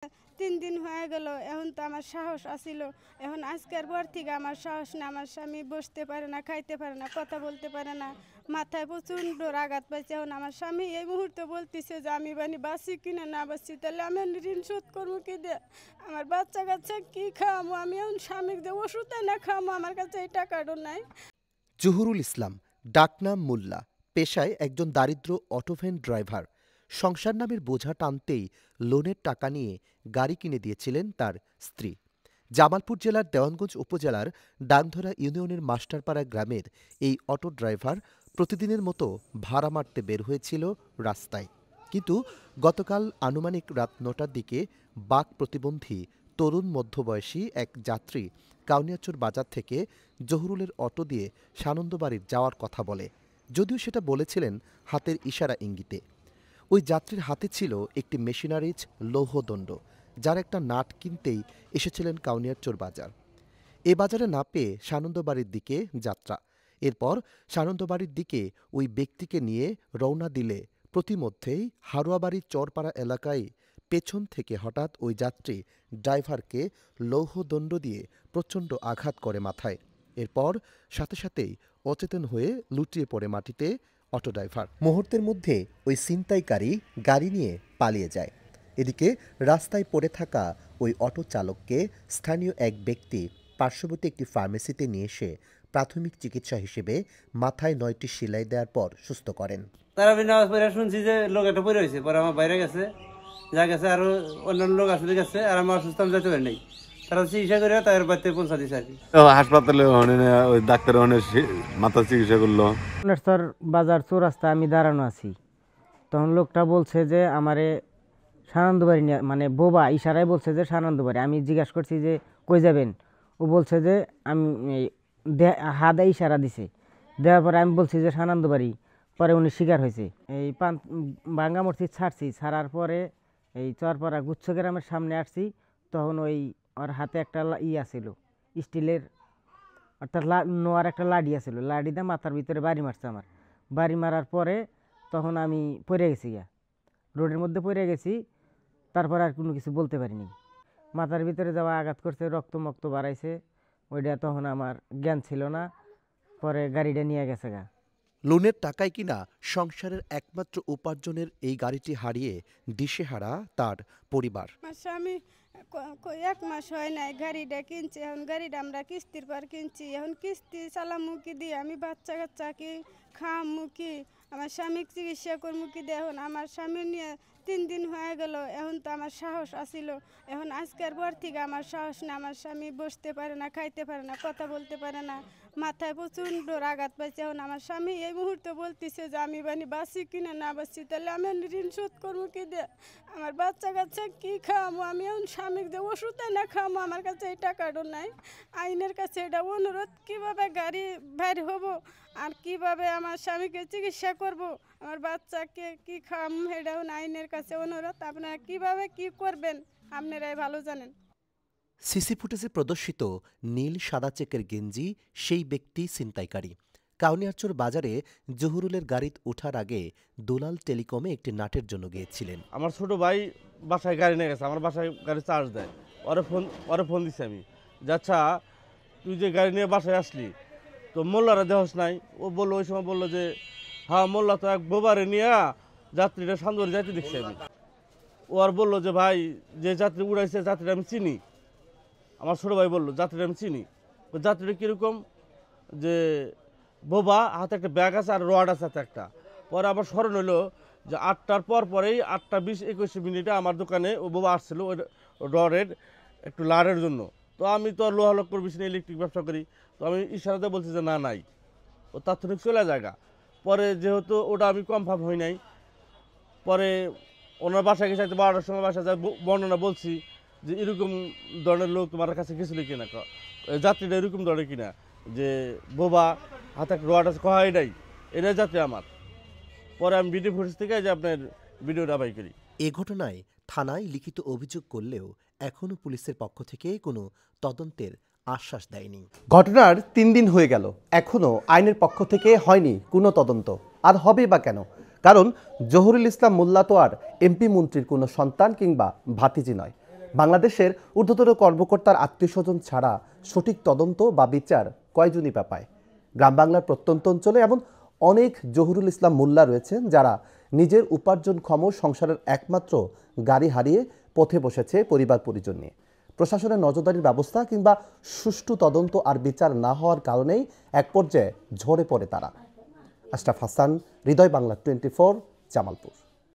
3 দিন হয়ে গেল, এখন তো আমার সাহস আছিল। এখন আজকের পর থেকে আমার সাহস না। আমার স্বামী বসতে পারে না, খাইতে পারে না, কথা বলতে পারে না, মাথায় প্রচণ্ড আঘাত পাইছে। এখন আমার স্বামী এই মুহূর্তে বলতেছে যে আমি বাঁচি কিনা না বাঁচি, তাহলে আমি ঋণ শোধ করবো কি দিয়ে, আমার বাচ্চা কাচ্চা কী খাওয়াবো, আমি এখন স্বামীর যে ওষুধ না খাওয়াবো, আমার কাছে এই টাকাটাও নাই। জহুরুল ইসলাম, ডাকনাম মোল্লা, পেশায় একজন দারিদ্র অটোভ্যান ড্রাইভার। সংসার নামের বোঝা টানতেই লোনের টাকা নিয়ে গাড়ি কিনে দিয়েছিলেন তার স্ত্রী। জামালপুর জেলার দেওয়ানগঞ্জ উপজেলার ডাংধরা ইউনিয়নের মাস্টারপাড়া গ্রামের এই অটো ড্রাইভার প্রতিদিনের মতো ভাড়া মারতে বের হয়েছিল রাস্তায়। কিন্তু গতকাল আনুমানিক রাত ৯টার দিকে বাক প্রতিবন্ধী তরুণ মধ্যবয়সী এক যাত্রী কাউনিয়াচর বাজার থেকে জহুরুলের অটো দিয়ে সানন্দবাড়ির যাওয়ার কথা বলে, যদিও সেটা বলেছিলেন হাতের ইশারা ইঙ্গিতে। ওই যাত্রীর হাতে ছিল একটি মেশিনারিজ লৌহদণ্ড, যার একটা নাট কিনতেই এসেছিলেন কাউনিয়াচর বাজার। এ বাজারে না পেয়ে সানন্দবাড়ির দিকে যাত্রা। এরপর সানন্দবাড়ির দিকে ওই ব্যক্তিকে নিয়ে রওনা দিলে প্রতিমধ্যেই হারোয়াবাড়ির চরপাড়া এলাকায় পেছন থেকে হঠাৎ ওই যাত্রী ড্রাইভারকে লৌহদণ্ড দিয়ে প্রচণ্ড আঘাত করে মাথায়। এরপর সাথে সাথেই অচেতন হয়ে লুটিয়ে পড়ে মাটিতে অটো ড্রাইভার। মুহূর্তের মধ্যে ওই ছিনতাইকারী গাড়ি নিয়ে পালিয়ে যায়। এদিকে রাস্তায় পড়ে থাকা ওই অটো চালককে স্থানীয় এক ব্যক্তি পার্শ্ববর্তী একটি ফার্মেসিতে নিয়ে এসে প্রাথমিক চিকিৎসা হিসেবে মাথায় ৯টি সেলাই দেওয়ার পর সুস্থ করেন। তারা নামাজ পড়ে শুনছি যে লোক একটা পড়ে হয়েছে, পরে আমার বাইরে গেছে, যা গেছে আরো অন্যান্য লোক আসলে গেছে, আর আমার অসুস্থ আমি যেতে পারি নাই। তারা চিকিৎসা করে তাদের বাড়িতে পৌঁছা দিচ্ছে আর কি। হাসপাতালে ওই ডাক্তার মাথা চিকিৎসা করলো। বাজার চৌরাস্তা আমি দাঁড়ানো আছি, তখন লোকটা বলছে যে আমারে সানন্দবাড়ি নিয়ে, মানে বোবা ইশারায় বলছে যে সানন্দবাড়ি। আমি জিজ্ঞাসা করছি যে কই যাবেন, ও বলছে যে আমি হাতে ইশারা দিছে, দেওয়ার পরে আমি বলছি যে সানন্দবাড়ি। পরে উনি শিকার হয়েছে। এই ভাঙ্গা মসজিদ ছাড়ছি, ছাড়ার পরে এই চরপাড়া গুচ্ছ গ্রামের সামনে আসছি, তখন ওই ওর হাতে একটা আছিল স্টিলের, অর্থাৎ নোয়ার একটা লাডি আছিল, লাডিটা মাথার ভিতরে বাড়ি মারছে আমার। বাড়ি মারার পরে তখন আমি পড়ে গেছি, রোডের মধ্যে পড়ে গেছি। তারপর আর কোনো কিছু বলতে পারিনি। মাথার ভিতরে যাওয়া আঘাত করছে, রক্ত বাড়াইছে, ওইটা তখন আমার জ্ঞান ছিল না। পরে গাড়িটা নিয়ে গেছে গা। লোনের টাকায় কিনা সংসারের একমাত্র উপার্জনের এই গাড়িটি হারিয়ে দিশেহারা তার পরিবার। আমার স্বামী 1 মাস হয় নাই গাড়িটা কিনছে। এখন গাড়িটা আমরা কিস্তির পর কিনছি। এখন কিস্তি চালামু কি দিয়ে, আমি বাচ্চা কাচ্চা কি খাওয়ামু কি, আমার স্বামীর চিকিৎসা করবো কি দিয়ে। এখন আমার স্বামী নিয়ে 3 দিন হয়ে গেল, এখন তো আমার সাহস আছিল। এখন আজকের পর থেকে আমার সাহস না। আমার স্বামী বসতে পারে না, খাইতে পারে না, কথা বলতে পারে না, মাথায় প্রচণ্ড আঘাত পাইছে। এখন আমার স্বামী এই মুহূর্তে বলতেছে যে আমি বাঁচি কিনা না বাঁচি, তাহলে আমি ঋণ শোধ করবো কি দিয়ে, আমার বাচ্চা কাচ্চা কী খাওয়াবো, আমি এখন স্বামীর যে ওষুধ না খাওয়াবো, আমার কাছে এই টাকাটাও নাই। আইনের কাছে এটা অনুরোধ, কীভাবে গাড়ি বাইর হবো আর কিভাবে আমার স্বামীকে চিকিৎসা করব, আমার বাচ্চাকে কি খাওয়াবো, এটাও আইনের কাছে অনুরোধ। আপনারা কিভাবে কি করবেন আপনারাই ভালো জানেন। সিসি ফুটেজে প্রদর্শিত নীল সাদা চেকের গেঞ্জি সেই ব্যক্তি ছিনতাইকারী। কাউনিয়ারচর বাজারে জহুরুলের গাড়িতে ওঠার আগে দুলাল টেলিকমে একটি নাটের জন্য গিয়েছিলেন। আমার ছোট ভাই বাসায় গাড়ি নিয়ে গেছে, আমার বাসায় গাড়ি চার্জ দেয়, ওরে ফোন দিছি আমি, আচ্ছা তুই যে গাড়ি নিয়ে বাসায় আসলি তো মোল্লারা দেহস নাই? ও বললো, ওই সময় বললো যে হ্যাঁ মোল্লা তো এক বোবারে নিয়ে যাত্রীরা সান্দরে যাইতে দেখছি আমি। ও আর বললো যে ভাই যে যাত্রী উড়াইছে যাত্রীরা আমি চিনি। আমার ছোটো ভাই বললো যাত্রীরা আমি চিনি। যাত্রীরা কীরকম, যে বোবা, হাতে একটা ব্যাগ আছে আর রড আছে একটা। পরে আবার স্মরণ হলো যে 8টার পরেই 8টা 20-21 আমার দোকানে ও বোবা আসছিল ওই রডের একটু লাড়ের জন্য। তো আমি তো লোহা লক্কর বেশি ইলেকট্রিক ব্যবসা করি, তো আমি ইশারাতে বলছি যে না নাই, ও তাৎক্ষণিক চলে জায়গা। পরে যেহেতু ওটা আমি কনফার্ম হই নাই, পরে ওনার বাসায় গেছে 12টার সময়, বাসায় যা বর্ণনা বলছি যে এরকম ধরনের লোক তোমার কাছে গেছিল কিনা, যাত্রীটা এরকম ধরনের কিনা, যে বোবা, হাতে একটা রড আছে, কহা এটাই যাত্রী আমার। পরে আমি ভিডিও ফুটেজ থেকে যে আপনার ভিডিওটা বাই করি। এ ঘটনায় থানায় লিখিত অভিযোগ করলেও এখনও পুলিশের পক্ষ থেকে কোনো তদন্তের আশ্বাস দেয়নি। ঘটনার 3 দিন হয়ে গেল, এখনও আইনের পক্ষ থেকে হয়নি কোনো তদন্ত। আর হবে বা কেন? কারণ জহুরুল ইসলাম মোল্লা তো আর এমপি মন্ত্রীর কোনো সন্তান কিংবা ভাতিজি নয়। বাংলাদেশের ঊর্ধ্বতন কর্মকর্তার আত্মীয়স্বজন ছাড়া সঠিক তদন্ত বা বিচার কয়জনই বা পায়? গ্রাম বাংলার প্রত্যন্ত অঞ্চলে এমন অনেক জহুরুল ইসলাম মোল্লা রয়েছেন যারা নিজের উপার্জনক্ষম সংসারের একমাত্র গাড়ি হারিয়ে পথে বসেছে পরিবার পরিজন নিয়ে। প্রশাসনের নজরদারির ব্যবস্থা কিংবা সুষ্ঠু তদন্ত আর বিচার না হওয়ার কারণেই এক পর্যায়ে ঝরে পড়ে তারা। আশরাফ হাসান, হৃদয় বাংলা 24, জামালপুর।